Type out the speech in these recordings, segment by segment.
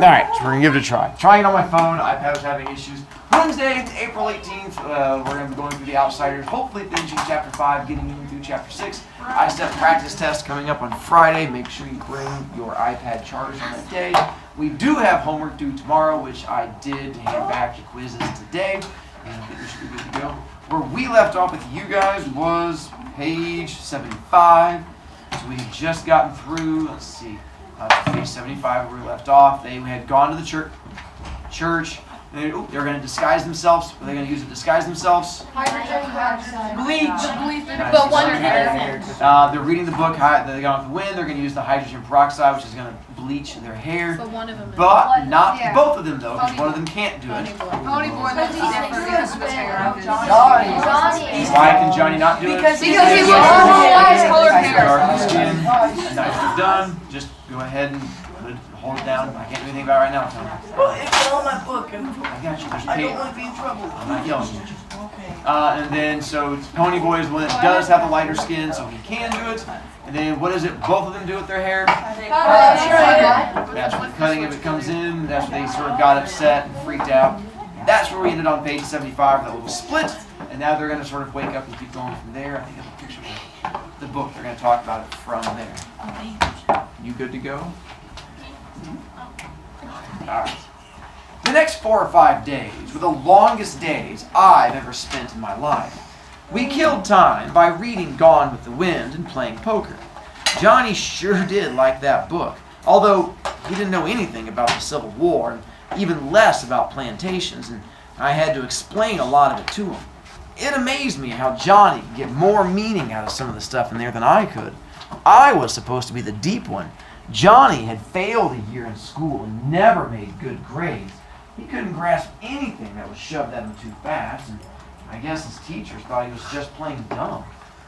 Alright, so we're going to give it a try. Trying it on my phone. iPad was having issues. Wednesday, it's April 18th. We're going to be going through The Outsiders, hopefully finishing Chapter 5, getting in through Chapter 6. I-STEP practice test coming up on Friday. Make sure you bring your iPad chargers on that day. We do have homework due tomorrow, which I did hand back the quizzes today. And I think we should be good to go. Where we left off with you guys was page 75. So we had just gotten through, let's see, page 75 where we left off. They had gone to the church. They were going to disguise themselves. What are they going to use to disguise themselves? Bleach. But one or hair. They're reading the book. They got off the wind. They're going to use the hydrogen peroxide, which is going to bleach their hair. But one of them. But not both of them though, because one of them can't do it. Pony boy looks different because of his hair. Why can Johnny not do it? Because he looks like colored hair. Dark skin. Nice, you're done. Just go ahead and hold it down. I can't do anything about it right now, Tony. Well, it's all my book. I got you. There's I don't paper. want to be in trouble. I'm not yelling at you. Okay. And then, so Pony Boy is one that does have the lighter skin, so he can do it. And then, what is it both of them do with their hair? That's when the cutting of it comes in. That's when they sort of got upset and freaked out. That's where we ended on page 75, that little split. And now they're going to sort of wake up and keep going from there. I think I have a picture of the book. They're going to talk about it from there. You good to go? Alright. The next 4 or 5 days were the longest days I've ever spent in my life. We killed time by reading Gone with the Wind and playing poker. Johnny sure did like that book, although he didn't know anything about the Civil War and even less about plantations, and I had to explain a lot of it to him. It amazed me how Johnny could get more meaning out of some of the stuff in there than I could. I was supposed to be the deep one. Johnny had failed a year in school and never made good grades. He couldn't grasp anything that was shoved at him too fast, and I guess his teachers thought he was just plain dumb.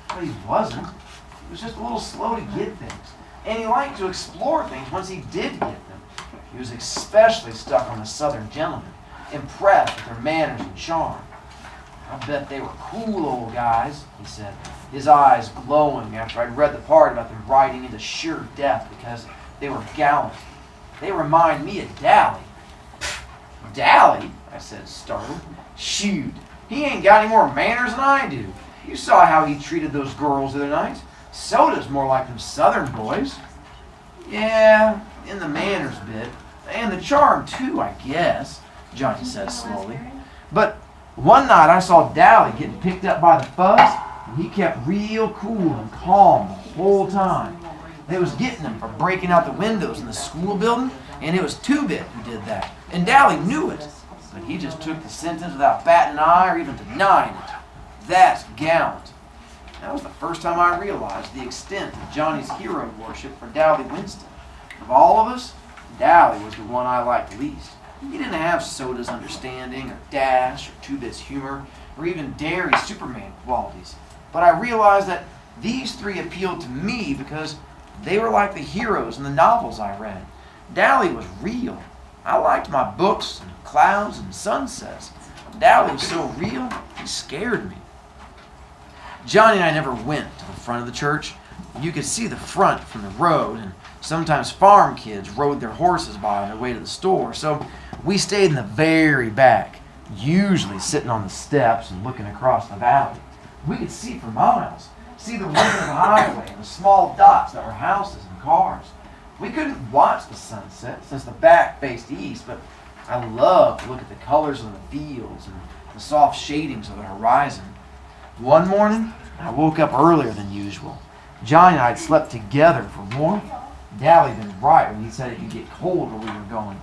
But he wasn't. He was just a little slow to get things. And he liked to explore things once he did get them. He was especially stuck on the Southern gentlemen, impressed with their manners and charm. I bet they were cool old guys, he said, his eyes glowing after I'd read the part about them riding into sure death because they were gallant. They remind me of Dally. Dally? I said, startled. Shoot, he ain't got any more manners than I do. You saw how he treated those girls the other night. Soda's more like them Southern boys. Yeah, in the manners bit. And the charm too, I guess, Johnny said slowly. But one night I saw Dally getting picked up by the fuzz, and he kept real cool and calm the whole time. They was getting him for breaking out the windows in the school building, and it was Two-Bit who did that. And Dally knew it, but he just took the sentence without batting an eye or even denying it. That's gallant. That was the first time I realized the extent of Johnny's hero worship for Dally Winston. Of all of us, Dally was the one I liked least. He didn't have Soda's understanding, or Dash, or Two-Bit's humor, or even Derry's Superman qualities. But I realized that these three appealed to me because they were like the heroes in the novels I read. Dally was real. I liked my books and clouds and sunsets. Dally was so real, he scared me. Johnny and I never went to the front of the church. You could see the front from the road, and sometimes farm kids rode their horses by on their way to the store, so we stayed in the very back, usually sitting on the steps and looking across the valley. We could see for miles, see the ribbon of the highway and the small dots that were houses and cars. We couldn't watch the sunset since the back faced east, but I loved to look at the colors of the fields and the soft shadings of the horizon. One morning, I woke up earlier than usual. Johnny and I had slept together for warmth. Dally had been right when he said it could get cold where we were going.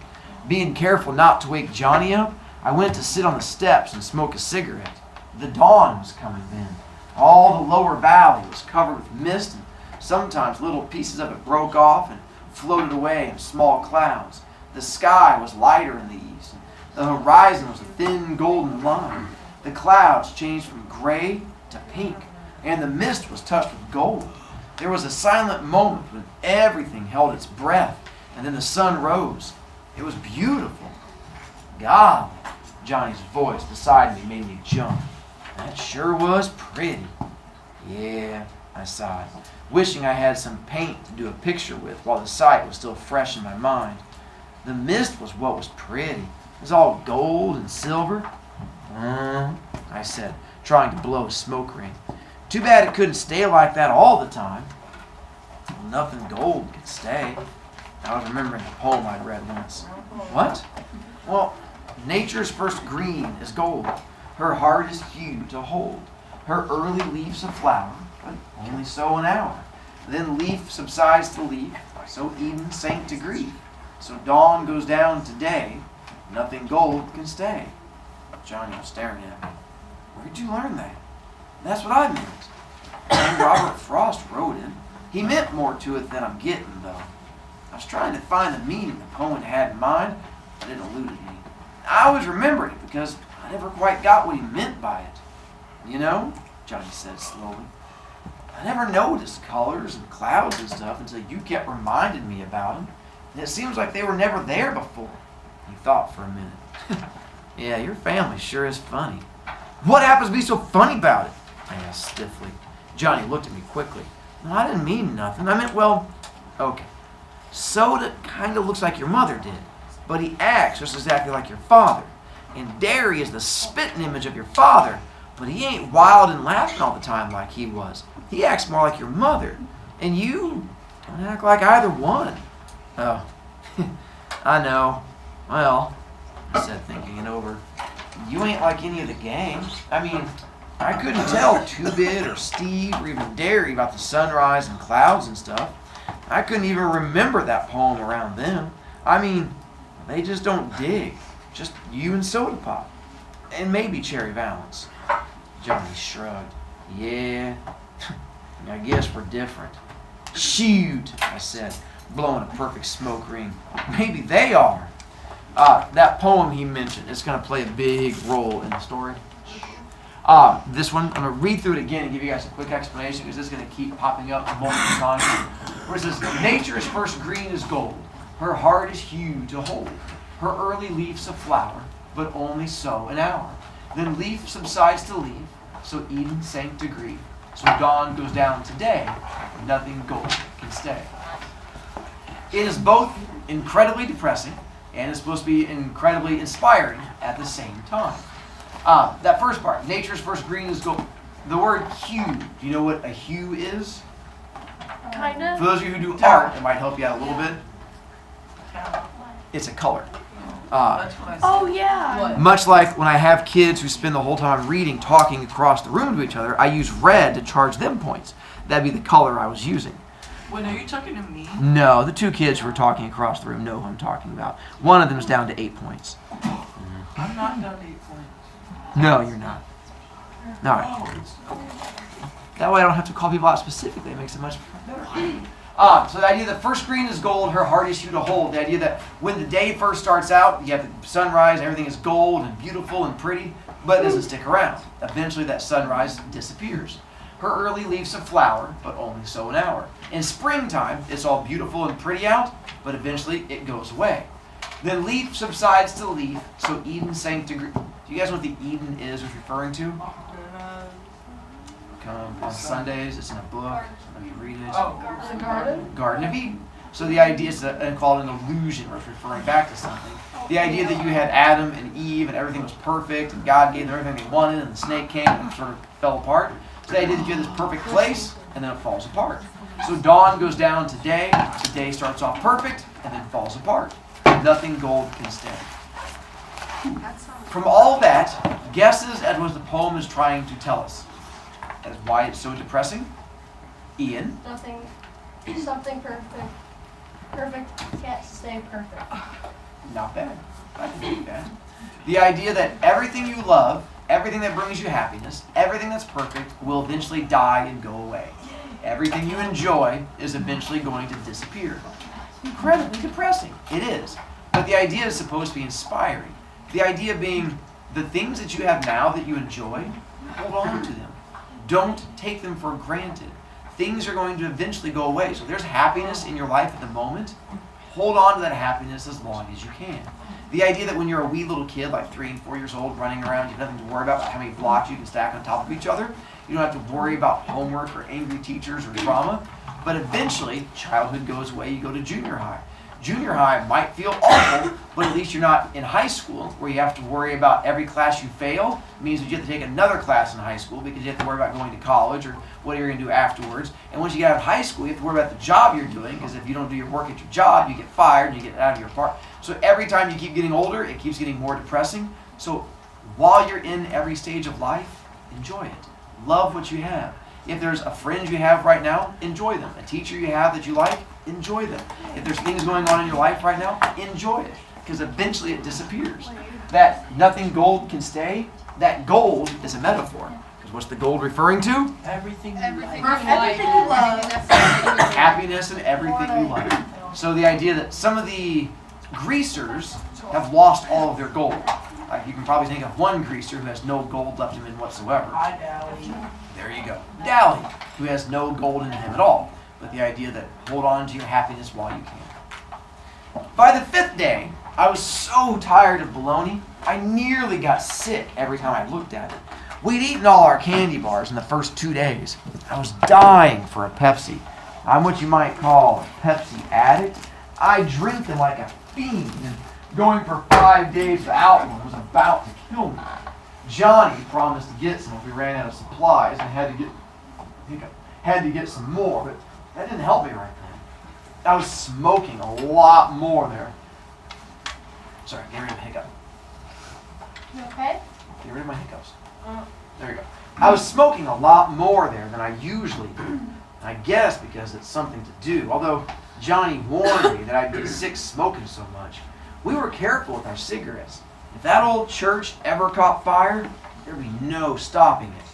Being careful not to wake Johnny up, I went to sit on the steps and smoke a cigarette. The dawn was coming then. All the lower valley was covered with mist, and sometimes little pieces of it broke off and floated away in small clouds. The sky was lighter in the east. The horizon was a thin golden line. The clouds changed from gray to pink, and the mist was touched with gold. There was a silent moment when everything held its breath, and then the sun rose. It was beautiful. God, Johnny's voice beside me made me jump. That sure was pretty. Yeah, I sighed, wishing I had some paint to do a picture with while the sight was still fresh in my mind. The mist was what was pretty. It was all gold and silver. I said, trying to blow a smoke ring. Too bad it couldn't stay like that all the time. Well, nothing gold could stay. I was remembering a poem I'd read once. What? Well, nature's first green is gold, her hardest hue to hold. Her early leaves a flower, but only so an hour. Then leaf subsides to leaf, so Eden sank to grief. So dawn goes down to day, nothing gold can stay. Johnny was staring at me. Where'd you learn that? That's what I meant. And Robert Frost wrote it. He meant more to it than I'm getting, though. I was trying to find the meaning the poet had in mind, but it eluded me. I always remembered it because I never quite got what he meant by it. You know, Johnny said slowly, I never noticed colors and clouds and stuff until you kept reminding me about them. And it seems like they were never there before. He thought for a minute. Yeah, your family sure is funny. What happens to be so funny about it? I asked stiffly. Johnny looked at me quickly. No, I didn't mean nothing. I meant, well, okay. Soda kind of looks like your mother did, but he acts just exactly like your father. And Derry is the spitting image of your father, but he ain't wild and laughing all the time like he was. He acts more like your mother. And you don't act like either one. Oh, I know. Well, I said, thinking it over. You ain't like any of the gang. I mean, I couldn't tell Two-Bit or Steve or even Derry about the sunrise and clouds and stuff. I couldn't even remember that poem around them. I mean, they just don't dig. Just you and Soda Pop. And maybe Cherry Valance. Johnny shrugged. Yeah, I guess we're different. Shoot, I said, blowing a perfect smoke ring. Maybe they are. That poem he mentioned is going to play a big role in the story. This one, I'm going to read through it again and give you guys a quick explanation because this is going to keep popping up multiple times. Where it says, nature's first green is gold, her hardest hue to hold. Her early leaves a flower, but only so an hour. Then leaf subsides to leaf, so Eden sank to grief. So dawn goes down to day, nothing gold can stay. It is both incredibly depressing and it's supposed to be incredibly inspiring at the same time. That first part, nature's first green is gold. The word hue, do you know what a hue is? Kind of. For those of you who do art, it might help you out a little bit. It's a color. Oh, yeah. Much like when I have kids who spend the whole time reading, talking across the room to each other, I use red to charge them points. That'd be the color I was using. Wait, are you talking to me? No, the two kids who are talking across the room know who I'm talking about. One of them's down to 8 points. I'm not down to 8 points. No, you're not. All right. That way I don't have to call people out specifically. It makes it much better. So the idea that first green is gold, her hardest hue to hold. The idea that when the day first starts out, you have the sunrise, everything is gold and beautiful and pretty, but it doesn't stick around. Eventually that sunrise disappears. Her early leaves a flower, but only so an hour. In springtime, it's all beautiful and pretty out, but eventually it goes away. Then leaf subsides to leaf, so Eden sank to grief. Do you guys know what the Eden is referring to? Come on Sundays, it's in a book. Let me read it. The garden? Garden of Eden. So the idea is called an illusion, or it's referring back to something. The idea that you had Adam and Eve and everything was perfect and God gave them everything they wanted and the snake came and it sort of fell apart. So the idea that you had this perfect place and then it falls apart. So dawn goes down to day, so day starts off perfect and then falls apart. Nothing gold can stay. From all that, guesses at what the poem is trying to tell us. That is why it's so depressing. Ian? Nothing. Something perfect. Perfect can't stay perfect. Not bad. I can do that. The idea that everything you love, everything that brings you happiness, everything that's perfect will eventually die and go away. Everything you enjoy is eventually going to disappear. Incredibly depressing. It is. But the idea is supposed to be inspiring. The idea being the things that you have now that you enjoy, hold on to them. Don't take them for granted. Things are going to eventually go away. So there's happiness in your life at the moment. Hold on to that happiness as long as you can. The idea that when you're a wee little kid, like 3 and 4 years old, running around, you have nothing to worry about how many blocks you can stack on top of each other. You don't have to worry about homework or angry teachers or drama. But eventually, childhood goes away, you go to junior high. Junior high might feel awful, but at least you're not in high school where you have to worry about every class you fail. It means that you have to take another class in high school because you have to worry about going to college or what you're going to do afterwards. And once you get out of high school, you have to worry about the job you're doing, because if you don't do your work at your job, you get fired and you get out of your part. So every time you keep getting older, it keeps getting more depressing. So while you're in every stage of life, enjoy it. Love what you have. If there's a friend you have right now, enjoy them. A teacher you have that you like, enjoy them. If there's things going on in your life right now, enjoy it, because eventually it disappears. That nothing gold can stay, that gold is a metaphor. Because what's the gold referring to? Everything you Everything like. you love. Happiness and everything you like. So the idea that some of the greasers have lost all of their gold. You can probably think of one greaser who has no gold left in him whatsoever. Hi, Dally. There you go. Dally, who has no gold in him at all. But the idea that hold on to your happiness while you can. By the 5th day, I was so tired of bologna, I nearly got sick every time I looked at it. We'd eaten all our candy bars in the first 2 days. I was dying for a Pepsi. I'm what you might call a Pepsi addict. I drink them like a fiend, and going for 5 days without one was about to kill me. Johnny promised to get some if we ran out of supplies, and had to get some more, but that didn't help me right then. I was smoking a lot more there. Sorry, get rid of the hiccup. You okay? Get rid of my hiccups. There you go. I was smoking a lot more there than I usually do. I guess because it's something to do, although Johnny warned me that I'd get sick smoking so much. We were careful with our cigarettes. If that old church ever caught fire, there'd be no stopping it.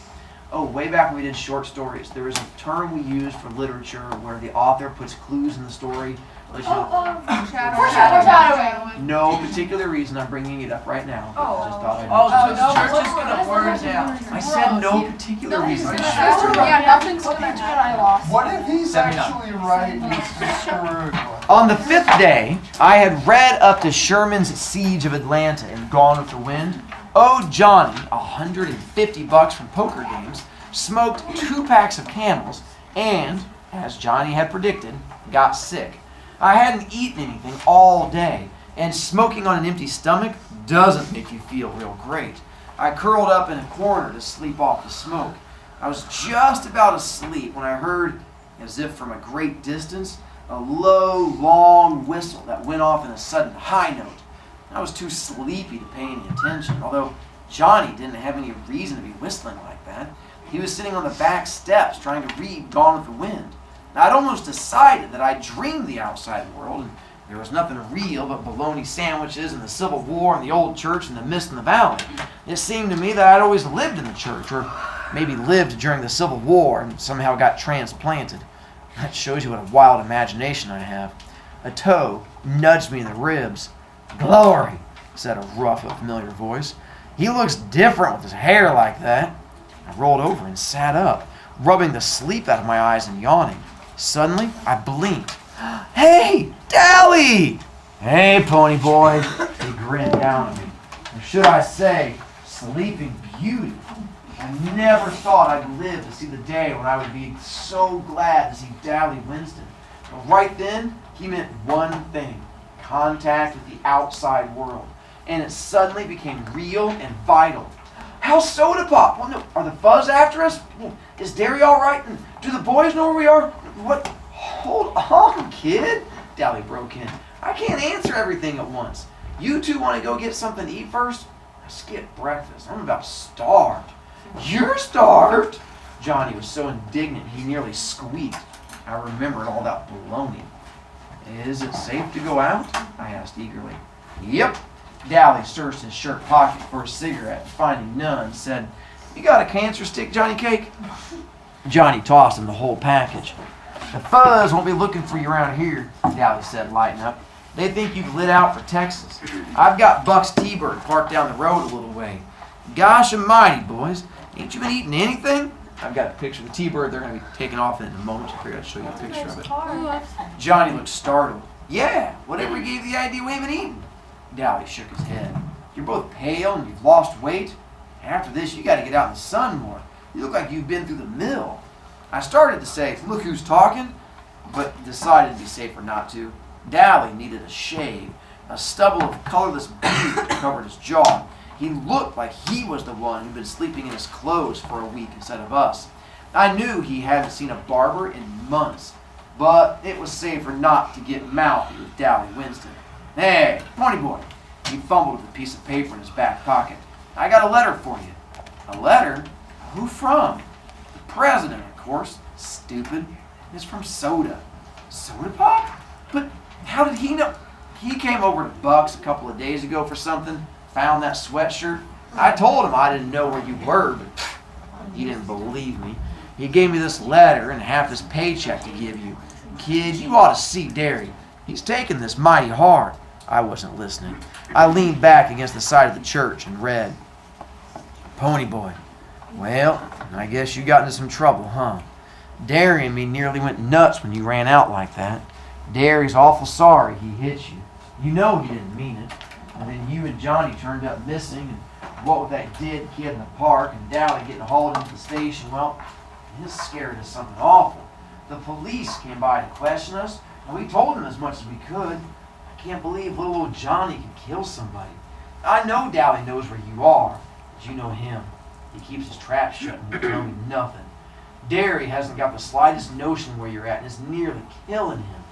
Oh, way back when we did short stories, there was a term we used for literature where the author puts clues in the story. Foreshadowing. No particular reason I'm bringing it up right now. But just thought I'd Oh, mention so it. the church is going to burn down. I said no particular reason. Yeah, nothing's gonna happen. What if he's 79. actually right and it's screwed? On the 5th day, I had read up to Sherman's Siege of Atlanta and Gone with the Wind, owed Johnny $150 from poker games, smoked 2 packs of Camels, and, as Johnny had predicted, got sick. I hadn't eaten anything all day, and smoking on an empty stomach doesn't make you feel real great. I curled up in a corner to sleep off the smoke. I was just about asleep when I heard, as if from a great distance, a low, long whistle that went off in a sudden high note. I was too sleepy to pay any attention, although Johnny didn't have any reason to be whistling like that. He was sitting on the back steps trying to read Gone with the Wind. Now, I'd almost decided that I dreamed the outside world, and there was nothing real but bologna sandwiches and the Civil War and the old church and the mist in the valley. It seemed to me that I'd always lived in the church, or maybe lived during the Civil War and somehow got transplanted. That shows you what a wild imagination I have. A toe nudged me in the ribs. "Glory," said a rough but familiar voice. "He looks different with his hair like that." I rolled over and sat up, rubbing the sleep out of my eyes and yawning. Suddenly, I blinked. "Hey, Dally!" "Hey, pony boy," he grinned down at me. Or should I say, Sleeping Beauty. I never thought I'd live to see the day when I would be so glad to see Dally Winston. But right then, he meant one thing: contact with the outside world. And it suddenly became real and vital. "How's Soda Pop? Well, no, are the Fuzz after us? Well, is Derry all right? And do the boys know where we are? What? Hold on, kid," Dally broke in. "I can't answer everything at once. You two want to go get something to eat first? I skipped breakfast. I'm about starved." "You're starved?" Johnny was so indignant he nearly squeaked. I remembered all that bologna. "Is it safe to go out?" I asked eagerly. "Yep." Dally searched his shirt pocket for a cigarette, and finding none, said, "You got a cancer stick, Johnny Cake?" Johnny tossed him the whole package. "The Fuzz won't be looking for you around here," Dally said, lighting up. "They think you've lit out for Texas. I've got Buck's T-Bird parked down the road a little way. Gosh almighty, boys, ain't you been eating anything?" I've got a picture of the T-Bird. They're going to be taking off in a moment. I figured I'd show you a picture of it. Johnny looked startled. "Yeah, whatever gave you the idea we haven't eaten?" Dally shook his head. "You're both pale and you've lost weight. After this, you got to get out in the sun more. You look like you've been through the mill." I started to say, "Look who's talking," but decided to be safer not to. Dally needed a shave. A stubble of colorless beard covered his jaw. He looked like he was the one who'd been sleeping in his clothes for a week instead of us. I knew he hadn't seen a barber in months, but it was safer not to get mouthy with Dally Winston. Hey, Pony Boy. He fumbled with a piece of paper in his back pocket. I got a letter for you. A letter? Who from? The president, of course. Stupid. It's from Soda. Soda Pop? But how did he know? He came over to Buck's a couple of days ago for something, found that sweatshirt. I told him I didn't know where you were, but he didn't believe me. He gave me this letter and half this paycheck to give you. Kid, you ought to see Derry. He's taking this mighty hard. I wasn't listening. I leaned back against the side of the church and read, Pony Boy. Well, I guess you got into some trouble, huh? Derry and me nearly went nuts when you ran out like that. Derry's awful sorry he hit you. You know he didn't mean it. And then you and Johnny turned up missing, and what with that dead kid in the park and Dally getting hauled into the station, well, it scared us something awful. The police came by to question us, and we told them as much as we could. I can't believe little old Johnny could kill somebody. I know Dally knows where you are, but you know him. He keeps his trap shut and won't tell me nothing. Derry hasn't got the slightest notion where you're at, and it's nearly killing him.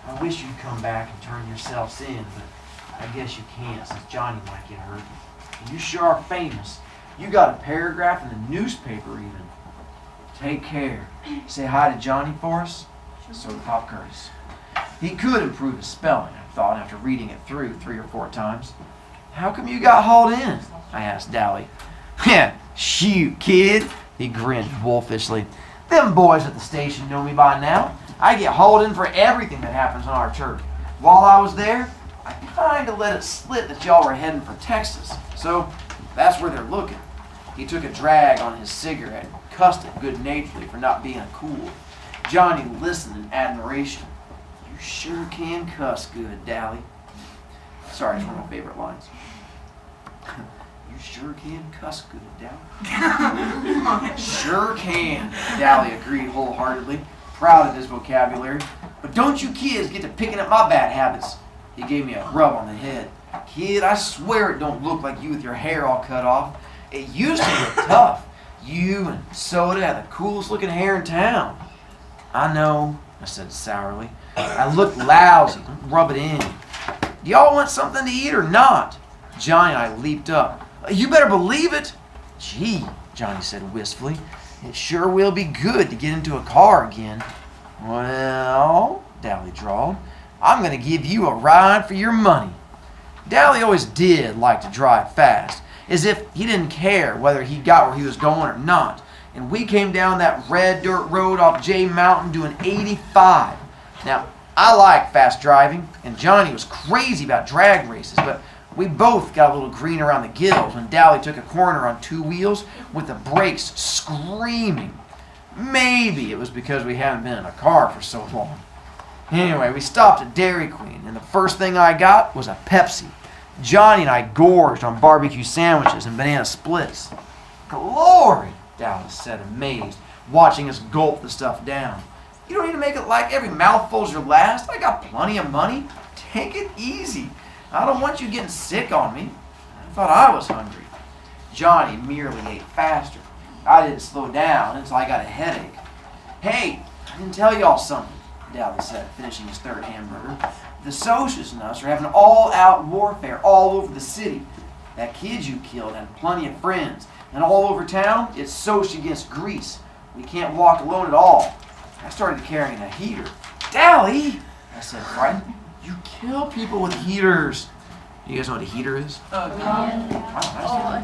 I wish you'd come back and turn yourselves in, but I guess you can't since Johnny might get hurt. And you sure are famous. You got a paragraph in the newspaper even. Take care. Say hi to Johnny for us. So to Pop Curtis. He could improve his spelling, I thought, after reading it through 3 or 4 times. How come you got hauled in? I asked Dally. Yeah, shoot, kid. He grinned wolfishly. Them boys at the station know me by now. I get hauled in for everything that happens on our church. While I was there, I kind of let it slip that y'all were heading for Texas. So that's where they're looking. He took a drag on his cigarette and cussed it good-naturedly for not being cool. Johnny listened in admiration. You sure can cuss good, Dally. Sorry, it's one of my favorite lines. You sure can cuss good, Dally. Sure can, Dally agreed wholeheartedly, proud of his vocabulary. But don't you kids get to picking up my bad habits. He gave me a rub on the head. Kid, I swear it don't look like you with your hair all cut off. It used to look tough. You and Soda had the coolest looking hair in town. I know, I said sourly. I look lousy. Don't rub it in. Do y'all want something to eat or not? Johnny and I leaped up. You better believe it. Gee, Johnny said wistfully. It sure will be good to get into a car again. Well, Dally drawled, I'm going to give you a ride for your money. Dally always did like to drive fast, as if he didn't care whether he got where he was going or not. And we came down that red dirt road off J Mountain doing 85. Now, I like fast driving, and Johnny was crazy about drag races, but we both got a little green around the gills when Dally took a corner on 2 wheels with the brakes screaming. Maybe it was because we hadn't been in a car for so long. Anyway, we stopped at Dairy Queen, and the first thing I got was a Pepsi. Johnny and I gorged on barbecue sandwiches and banana splits. Glory, Dallas said, amazed, watching us gulp the stuff down. You don't need to make it like every mouthful's your last. I got plenty of money. Take it easy. I don't want you getting sick on me. I thought I was hungry. Johnny merely ate faster. I didn't slow down until I got a headache. Hey, I didn't tell y'all something, Dally said, finishing his 3rd hamburger. The Socias and us are having all-out warfare all over the city. That kid you killed had plenty of friends, and all over town, it's Soch against Grease. We can't walk alone at all. I started carrying a heater. Dally, I said, frightened. You kill people with heaters. You guys know what a heater is? I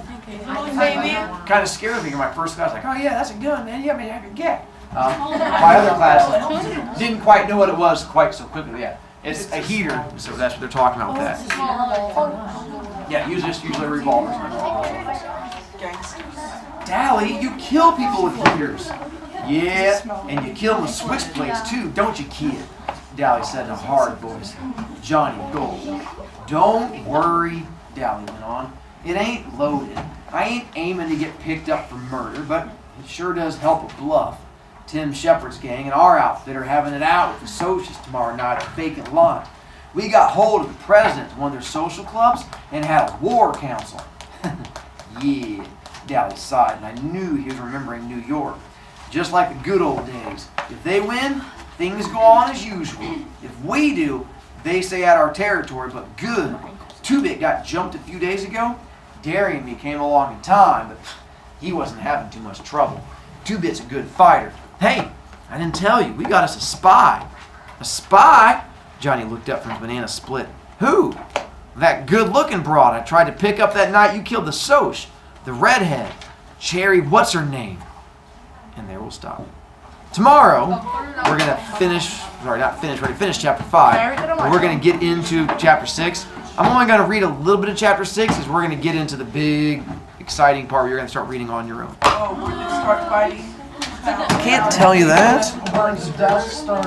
think Maybe. Kind of scared me in my first class. Like, oh yeah, that's a gun, man. Yeah, man, I could get. My other class didn't quite know what it was quite so quickly. Yeah, it's a heater, so that's what they're talking about with that. Yeah, usually revolvers. Dally, you kill people with heaters. Yeah, and you kill them with switchblades too, don't you, kid? Dally said in a hard voice. Johnny gulped. Don't worry, Dally went on. It ain't loaded. I ain't aiming to get picked up for murder, but it sure does help a bluff. Tim Shepard's gang and our outfit are having it out with the socials tomorrow night at Vacant Lot. We got hold of the president of one of their social clubs and had a war council. Yeah, Dally sighed, and I knew he was remembering New York. Just like the good old days. If they win, things go on as usual. If we do, they stay out our territory, but good. Two-Bit got jumped a few days ago. Derry and me came along in time, but he wasn't having too much trouble. Two-Bit's a good fighter. Hey, I didn't tell you, we got us a spy. A spy? Johnny looked up from his banana split. Who? That good-looking broad I tried to pick up that night you killed the Soch. The redhead. Cherry, what's her name? And there we'll stop. Tomorrow, we're going to finish, we're going to finish chapter 5. But we're going to get into chapter 6. I'm only going to read a little bit of chapter 6 because we're going to get into the big, exciting part where you're going to start reading on your own. Oh, we're going to start fighting? I can't tell you that. Burns Death Star.